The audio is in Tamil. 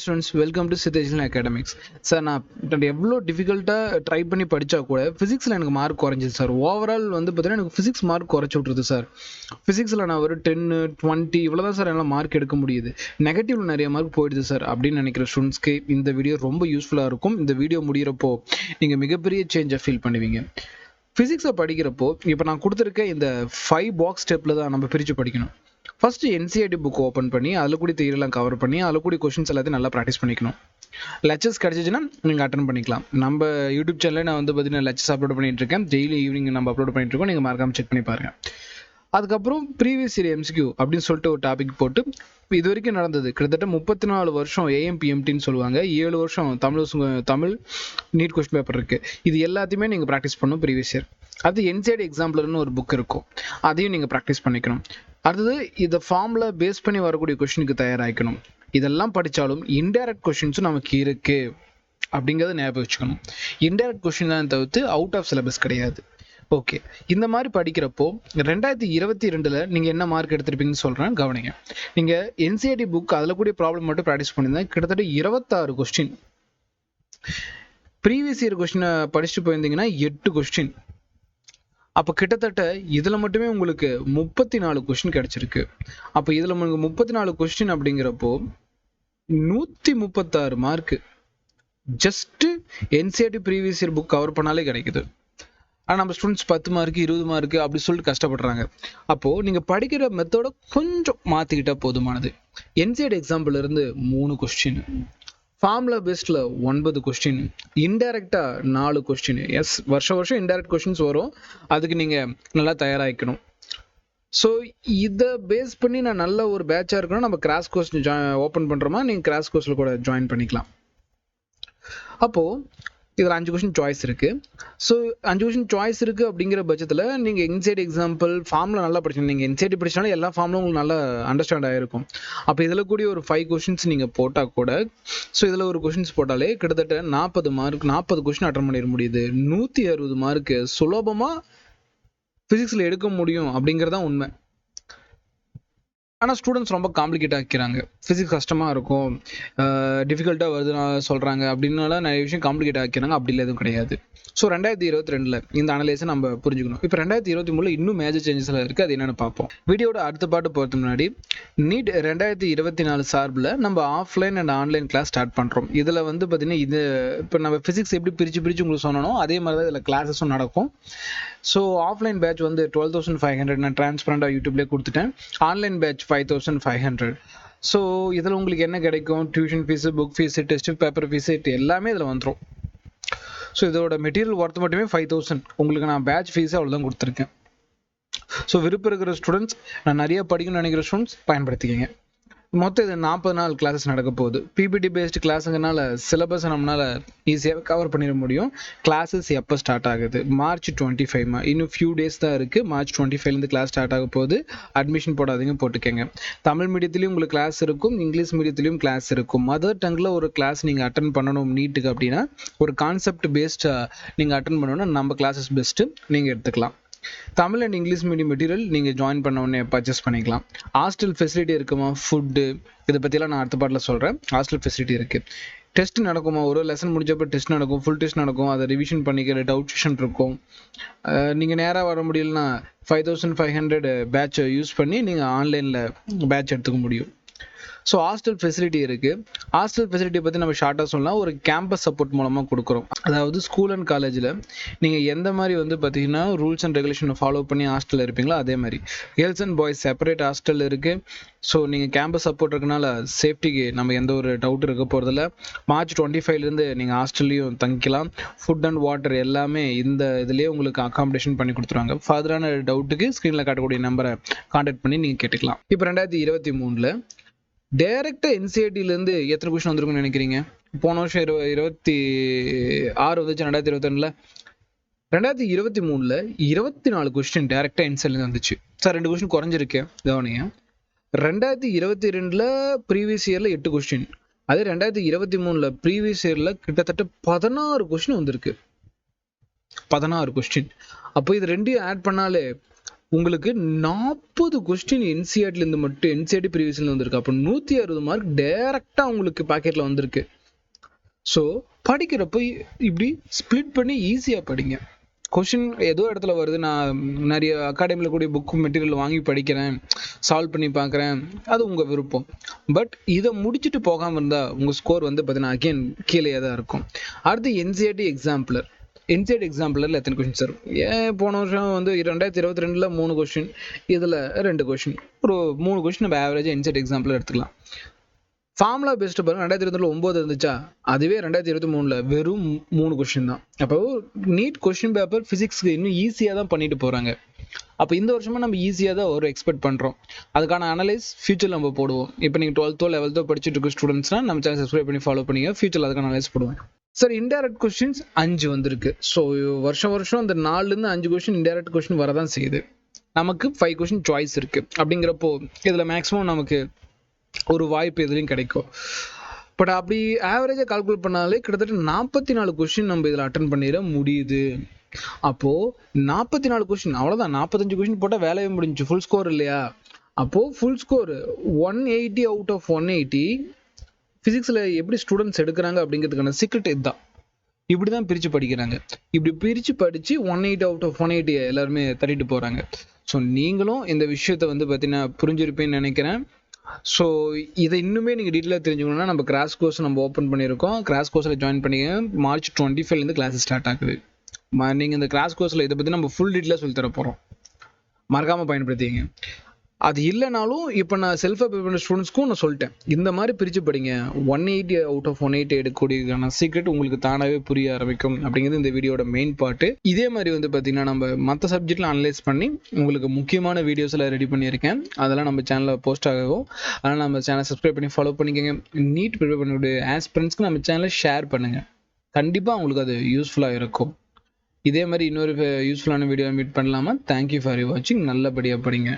Hello students, welcome to Sithejan academics. Sir, நான் எவ்வளோ டிஃபிகல்ட்டாக ட்ரை பண்ணி படித்தா கூட ஃபிசிக்ஸில் எனக்கு மார்க் குறைஞ்சிது சார். ஓவரால் வந்து பார்த்தீங்கன்னா எனக்கு ஃபிசிக்ஸ் மார்க் குறைச்சி விட்ருது சார். ஃபிசிக்ஸில் நான் ஒரு 10, 20 இவ்வளோ தான் சார் என்னால் மார்க் எடுக்க முடியுது. நெகட்டிவில் நிறைய மார்க் போயிடுது சார் அப்படின்னு நினைக்கிற ஸ்டூடெண்ட்ஸ்க்கு இந்த வீடியோ ரொம்ப யூஸ்ஃபுல்லாக இருக்கும். இந்த வீடியோ முடிகிறப்போ நீங்கள் மிகப்பெரிய சேஞ்சை ஃபீல் பண்ணுவீங்க. ஃபிசிக்ஸை படிக்கிறப்போ இப்போ நான் கொடுத்துருக்க இந்த 5 பாக்ஸ் ஸ்டெப்பில் தான் நம்ம பிரித்து படிக்கணும். ஃபர்ஸ்ட் என்சிஆர்டி புக் ஓப்பன் பண்ணி அதில் கூட தியரிலாம் கவர் பண்ணி அதில் கூட கொஷின்ஸ் எல்லாத்தையும் நல்லா ப்ராக்டிஸ் பண்ணிக்கணும். லெக்சர்ஸ் கிடச்சிச்சுன்னா நீங்கள் அட்டன் பண்ணிக்கலாம். நம்ம யூடியூப் சேனலில் நான் வந்து பார்த்தீங்கன்னா லெக்சர்ஸ் அப்லோட் பண்ணிட்டு இருக்கேன். டெய்லி ஈவினிங் நம்ம அப்லோட் பண்ணிட்டு இருக்கோம். நீங்கள் மறக்காம செக் பண்ணி பாருங்கள். அதுக்கப்புறம் ப்ரீவியஸ் இயர் எம்சிக்யூ அப்படின்னு சொல்லிட்டு ஒரு டாபிக் போட்டு இது வரைக்கும் நடந்தது கிட்டத்தட்ட 34 வருஷம் ஏஎம்பிஎம்டின்னு சொல்லுவாங்க. 7 வருஷம் தமிழ் நீட் கொஸ்டின் பேப்பர் இருக்குது. இது எல்லாத்தையுமே நீங்கள் ப்ராக்டிஸ் பண்ணணும் ப்ரீவியஸ் இயர். அது என்சிஆர்டி எக்ஸாம்பிளர்னு ஒரு புக் இருக்கும், அதையும் நீங்கள் ப்ராக்டிஸ் பண்ணிக்கணும். அடுத்தது இதை ஃபார்மில் பேஸ் பண்ணி வரக்கூடிய கொஷினுக்கு தயாராகிக்கணும். இதெல்லாம் படித்தாலும் இன்டைரக்ட் கொஷின்ஸும் நமக்கு இருக்குது அப்படிங்கிறத ஞாபகம் வச்சுக்கணும். இன்டைரக்ட் கொஷின் தான் தவிர்த்து அவுட் ஆஃப் சிலபஸ் கிடையாது. ஓகே, இந்த மாதிரி படிக்கிறப்போ 2022 நீங்கள் என்ன மார்க் எடுத்திருப்பீங்கன்னு சொல்கிறேன், கவனிங்க. நீங்கள் என்சிஆர்டி புக் அதில் கூடிய ப்ராப்ளம் மட்டும் ப்ராக்டிஸ் பண்ணியிருந்தேன். கிட்டத்தட்ட 26 கொஸ்டின். ப்ரீவியஸ் இயர் கொஸ்டினை படிச்சுட்டு போயிருந்தீங்கன்னா 8 கொஸ்டின். அப்போ கிட்டத்தட்ட இதில் மட்டுமே உங்களுக்கு 34 கொஸ்டின் கிடச்சிருக்கு. அப்போ இதில் உங்களுக்கு 34 கொஸ்டின் அப்படிங்கிறப்போ 136 mark just NCERT previous year book cover பண்ணாலே கிடைக்குது. ஆனால் நம்ம ஸ்டூடெண்ட்ஸ் 10 மார்க்கு 20 மார்க்கு அப்படி சொல்லிட்டு கஷ்டப்படுறாங்க. அப்போது நீங்கள் படிக்கிற மெத்தடை கொஞ்சம் மாற்றிக்கிட்டால் போதுமானது. என்சிஆர்டி எக்ஸாம்பிள் இருந்து 3 கொஸ்டின், ஃபார்முலா பேஸ்டில் 9 கொஸ்டின், இன்டைரக்டாக 4 கொஸ்டின். எஸ், வருஷம் இன்டைரக்ட் கொஸ்டின்ஸ் வரும், அதுக்கு நீங்கள் நல்லா தயாராகிக்கணும். ஸோ இதை பேஸ் பண்ணி நான் நல்ல ஒரு பேட்சாக இருக்கணும். நம்ம கிராஸ் கோர்ஸ் ஓப்பன் பண்ணுறோமா, நீங்கள் கிராஸ் கோர்ஸில் கூட ஜாயின் பண்ணிக்கலாம். அப்போது இதில் 5 கொஸ்டின் சாய்ஸ் இருக்குது. ஸோ 5 கொஸ்டின் சாய்ஸ் இருக்குது அப்படிங்கிற பட்சத்தில் நீங்கள் என்சிஆர்டி எக்ஸாம்பிள் ஃபார்மில் நல்லா படிச்சீங்க. நீங்கள் என்சிஆர்டி படிச்சாலும் எல்லா ஃபார்மும் உங்களுக்கு நல்லா அண்டர்ஸ்டாண்ட் ஆகிருக்கும். அப்போ இதில் கூடிய ஒரு 5 கொஸ்டின்ஸ் நீங்கள் போட்டால் கூட, ஸோ இதில் ஒரு கொஸ்டின்ஸ் போட்டாலே கிட்டத்தட்ட 40 மார்க், 40 கொஸ்டின் அட்டன் பண்ணிட முடியுது. 160 மார்க்கு சுலபமாக ஃபிசிக்ஸில் எடுக்க முடியும் அப்படிங்கிறதான் உண்மை. ஆனால் ஸ்டூடெண்ட்ஸ் ரொம்ப காம்ப்ளிகேட் ஆக்கிறாங்க. ஃபிசிக்ஸ் கஷ்டமாக இருக்கும், டிஃபிகல்ட்டாக வருதுன்னு சொல்கிறாங்க அப்படின்னால நிறைய விஷயம் காம்ப்ளிகேட் ஆக்கிறாங்க. அப்படி இல்லை, எதுவும் கிடையாது. ஸோ 2022 இந்த அனலைஸை நம்ம புரிஞ்சுக்கணும். இப்போ 2023 இன்னும் மேஜர் சேஞ்சஸில் இருக்குது, அது என்னென்னு பார்ப்போம். வீடியோட அடுத்த பாட்டு போகிறது முன்னாடி நீட் 2024 சார்பில் நம்ம offline and online class start பண்ணுறோம். இதில் வந்து பார்த்திங்கன்னா இது இப்போ நம்ம ஃபிசிக்ஸ் எப்படி பிரித்து உங்களுக்கு சொன்னோம் அதே மாதிரி தான் இதில் கிளாஸஸும் நடக்கும். ஸோ ஆஃப்லைன் பேட்ச் வந்து 12,500 நான் டிரான்ஸ்பரண்டாக யூடியூப்லேயே கொடுத்துட்டேன். Online batch 5,500. ஸோ இதில் உங்களுக்கு என்ன கிடைக்கும், tuition fees, book fees, test paper fees எல்லாமே இதில் வந்துடும். ஸோ இதோட மெட்டீரியல் ஒர்த்து மட்டுமே 5,000. உங்களுக்கு நான் பேட்ச் ஃபீஸு அவ்வளோதான் கொடுத்துருக்கேன். ஸோ விருப்பம் இருக்கிற ஸ்டூடெண்ட்ஸ், நான் நிறைய படிக்கணும்னு நினைக்கிற ஸ்டூடெண்ட்ஸ் பயன்படுத்திக்கங்க. மொத்தம் இது 40 நாள் கிளாஸஸ் நடக்க போகுது. பிபிடி பேஸ்டு கிளாஸுங்கனால சிலபஸ் நம்மளால் ஈஸியாக கவர் பண்ணிட முடியும். கிளாஸஸ் எப்போ ஸ்டார்ட் ஆகுது, March 25. இன்னும் ஃபியூ டேஸ் தான் இருக்குது. March 25 கிளாஸ் ஸ்டார்ட் ஆக போகுது. அட்மிஷன் போடாதீங்க, போட்டுக்கங்க. தமிழ் மீடியத்துலேயும் உங்களுக்கு கிளாஸ் இருக்கும், இங்கிலீஷ் மீடியத்துலேயும் கிளாஸ் இருக்கும். மதர் டங்கில் ஒரு கிளாஸ் நீங்கள் அட்டன் பண்ணணும் நீட்டுக்கு அப்படின்னா, ஒரு கான்செப்ட் பேஸ்டாக நீங்கள் அட்டன் பண்ணணும்னா நம்ம கிளாஸஸ் பெஸ்ட்டு நீங்கள் எடுத்துக்கலாம். Tamil and English medium material நீங்கள் ஜாயின் பண்ண உடனே பர்ச்சேஸ் பண்ணிக்கலாம். ஹாஸ்டல் ஃபெசிலிட்டி இருக்குமா, ஃபுட்டு இதை பற்றிலாம் நான் அடுத்த பாட்டில் சொல்கிறேன். ஹாஸ்டல் ஃபெசிலிட்டி இருக்குது. டெஸ்ட் நடக்குமா, ஒரு லெசன் முடிஞ்சப்போ டெஸ்ட் நடக்கும், ஃபுல் டெஸ்ட் நடக்கும். அதை ரிவிஷன் பண்ணிக்கிற டவுட் செஷன் இருக்கும். நீங்கள் நேராக வர முடியலன்னா 5,500 பேட்சை யூஸ் பண்ணி நீங்கள் ஆன்லைனில் பேட்ச் எடுத்துக்க முடியும். ஸோ ஹாஸ்டல் ஃபெசிலிட்டி இருக்குது. ஹாஸ்டல் ஃபெசிலிட்டியை பற்றி நம்ம ஷார்ட்டாக சொல்லலாம். ஒரு கேம்பஸ் சப்போர்ட் மூலமாக கொடுக்குறோம். அதாவது ஸ்கூல் அண்ட் காலேஜில் நீங்கள் எந்த மாதிரி வந்து பார்த்தீங்கன்னா ரூல்ஸ் அண்ட் ரெகுலேஷனை ஃபாலோ பண்ணி ஹாஸ்டலில் இருப்பீங்களோ அதே மாதிரி girls and boys separate hostel இருக்குது. ஸோ நீங்கள் கேம்பஸ் சப்போர்ட் இருக்கனால சேஃப்டிக்கு நம்ம எந்த ஒரு டவுட் இருக்க போகிறதில்ல. March 25 நீங்கள் ஹாஸ்டல்லையும் தங்கிக்கலாம். ஃபுட் அண்ட் வாட்டர் எல்லாமே இந்த இதுலேயே உங்களுக்கு அகாமடேஷன் பண்ணி கொடுத்துருவாங்க. ஃபர்தரான டவுட்டுக்கு ஸ்க்ரீனில் காட்டக்கூடிய நம்பரை கான்டாக்ட் பண்ணி நீங்கள் கேட்டுக்கலாம். இப்போ 2023 டைரெக்டாக என்சிஆர்டிலேருந்து எத்தனை கொஸ்டின் வந்திருக்குன்னு நினைக்கிறீங்க? போன வருஷம் 26 வந்துச்சு. 2022 2023 24 கொஸ்டின் டைரெக்டாக என்சிஆர்டிலேருந்து வந்துச்சு சார். 2 கொஸ்டின் குறைஞ்சிருக்கு, கவனிங்க. 2022 ப்ரீவியஸ் இயரில் 8 கொஸ்டின், அதே 2023 ப்ரீவியஸ் இயரில் கிட்டத்தட்ட 16 கொஸ்டின் வந்திருக்கு. 16 கொஸ்டின். அப்போ இது ரெண்டையும் ஆட் பண்ணாலே உங்களுக்கு 40 கொஸ்டின் என்சிஆர்டில இருந்து மட்டும் என்சிஆர்டி ப்ரீவியஸ்ல வந்திருக்கு. அப்போ 160 மார்க் டைரக்டா உங்களுக்கு பாக்கெட்ல வந்திருக்கு. ஸோ படிக்கிறப்போ இப்படி ஸ்பிளிட் பண்ணி ஈஸியாக படிங்க. கொஷின் ஏதோ இடத்துல வருது, நான் நிறைய அகாடமியில் கூடிய புக் மெட்டீரியல் வாங்கி படிக்கிறேன், சால்வ் பண்ணி பார்க்குறேன், அது உங்கள் விருப்பம். பட் இதை முடிச்சுட்டு போகாமல் இருந்தால் உங்கள் ஸ்கோர் வந்து பார்த்தீங்கன்னா அகெயின் கீழே தான் இருக்கும். அடுத்து என்சிஆர்டி எக்ஸாம்பிளர். என்சிஆர்டி எக்ஸாம்பிளரில் எத்தனை கொஷின் சார்? போன வருஷம் வந்து 2022 3 கொஷின், இதில் 2 கொஷின், ஒரு 3 கொஷின் நம்ம ஆவரேஜாக என்சிஆர்டி எக்ஸாம்பிளர் எடுத்துக்கலாம். ஃபார்முலா பெஸ்ட் பாருங்க, 2022 9 இருந்துச்சா, அதுவே 2023 வெறும் 3 கொஸ்டின் தான். அப்போ நீட் கொஸ்டின் பேப்பர் பிசிக்ஸ்க்கு இன்னும் ஈஸியாக தான் பண்ணிட்டு போறாங்க. அப்போ இந்த வருஷமா நம்ம ஈஸியாக தான் ஒரு எக்ஸ்பெக்ட் பண்றோம். அதுக்கான அனலைஸ் ஃபியூச்சர்ல நம்ம போடுவோம். இப்போ நீங்க 12th 11th படிச்சுட்டு இருக்க ஸ்டூடெண்ட்ஸ்னா நம்ம சேனல் சப்ஸ்கிரைப் பண்ணி ஃபாலோ பண்ணிங்க, ஃபியூச்சர்ல அதுக்கான அனலைஸ் போடுவேன். சார் இன்டைரக்ட் கொஸ்டின்ஸ் 5 வந்திருக்கு. ஸோ வருஷம் அந்த 4லேருந்து 5 கொஸ்டின் இன்டைரக்ட் கொஸ்டின் வரதான் செய்யுது. நமக்கு 5 கொஸ்டின் சாய்ஸ் இருக்கு. அப்படிங்கிறப்போ இதுல மேக்ஸிமம் நமக்கு ஒரு வாய்ப்பு எதுலையும் கிடைக்கும். பட் அப்படி ஆவரேஜாக கால்குலேட் பண்ணாலே கிட்டத்தட்ட 44 கொஸ்டின் நம்ம இதில் அட்டன் பண்ணிட முடியுது. அப்போ 44 கொஸ்டின் அவ்வளோதான். 45 கொஸ்டின் போட்டால் வேலையே முடிஞ்சு, ஃபுல் ஸ்கோர் இல்லையா? அப்போ ஃபுல் ஸ்கோர் 180 அவுட் ஆஃப் 180 ஃபிசிக்ஸில் எப்படி ஸ்டூடெண்ட்ஸ் எடுக்கிறாங்க அப்படிங்கிறதுக்கான சீக்ரெட் இதுதான். இப்படி தான் பிரித்து படிக்கிறாங்க. இப்படி பிரித்து படித்து 180 அவுட் ஆஃப் 180 எல்லாருமே தட்டிட்டு போகிறாங்க. ஸோ நீங்களும் இந்த விஷயத்தை வந்து பார்த்தீங்கன்னா புரிஞ்சிருப்பேன்னு நினைக்கிறேன். ஸோ இதை இன்னுமே நீங்கள் டீட்டெயிலாக தெரிஞ்சுக்கணும்னா நம்ம கிராஷ் கோர்ஸ் நம்ம ஓப்பன் பண்ணியிருக்கோம். கிராஷ் கோர்ஸில் ஜாயின் பண்ணிங்க. March 25 கிளாஸ் ஸ்டார்ட் ஆகுது. நீங்கள் இந்த கிராஷ் கோர்ஸில் இதை பற்றி நம்ம ஃபுல் டீட்டெயிலாக சொல்லி தர போகிறோம். மறக்காமல் பயன்படுத்திங்க. அது இல்லைனாலும் இப்போ நான் செல்ஃபாக ப்ரிப்பேர் பண்ண ஸ்டூடெண்ட்ஸ்க்கும் நான் சொல்லிட்டேன், இந்த மாதிரி பிரித்து படிங்க. 180 அவுட் ஆஃப் 180 எடுக்கக்கூடியதுக்கான சீக்ரெட் உங்களுக்கு தானாகவே புரிய ஆரம்பிக்கும் அப்படிங்கிறது இந்த வீடியோட மெயின் பார்ட்டு. இதே மாதிரி வந்து பார்த்தீங்கன்னா நம்ம மற்ற சப்ஜெக்டில் அனலைஸ் பண்ணி உங்களுக்கு முக்கியமான வீடியோஸில் ரெடி பண்ணியிருக்கேன். அதெல்லாம் நம்ம சேனலில் போஸ்ட் ஆகும். அதனால் நம்ம சேனலை சப்ஸ்கிரைப் பண்ணி ஃபாலோ பண்ணிக்கோங்க. நீட் ப்ரிப்பேர் பண்ணக்கூடிய ஆஸ்பிரண்ட்ஸ்க்கு நம்ம சேனலை ஷேர் பண்ணுங்கள். கண்டிப்பாக உங்களுக்கு அது யூஸ்ஃபுல்லாக இருக்கும். இதே மாதிரி இன்னொரு யூஸ்ஃபுல்லான வீடியோ மீட் பண்ணலாமா? தேங்க்யூ ஃபார் வாட்சிங். நல்லபடியாக படிங்க.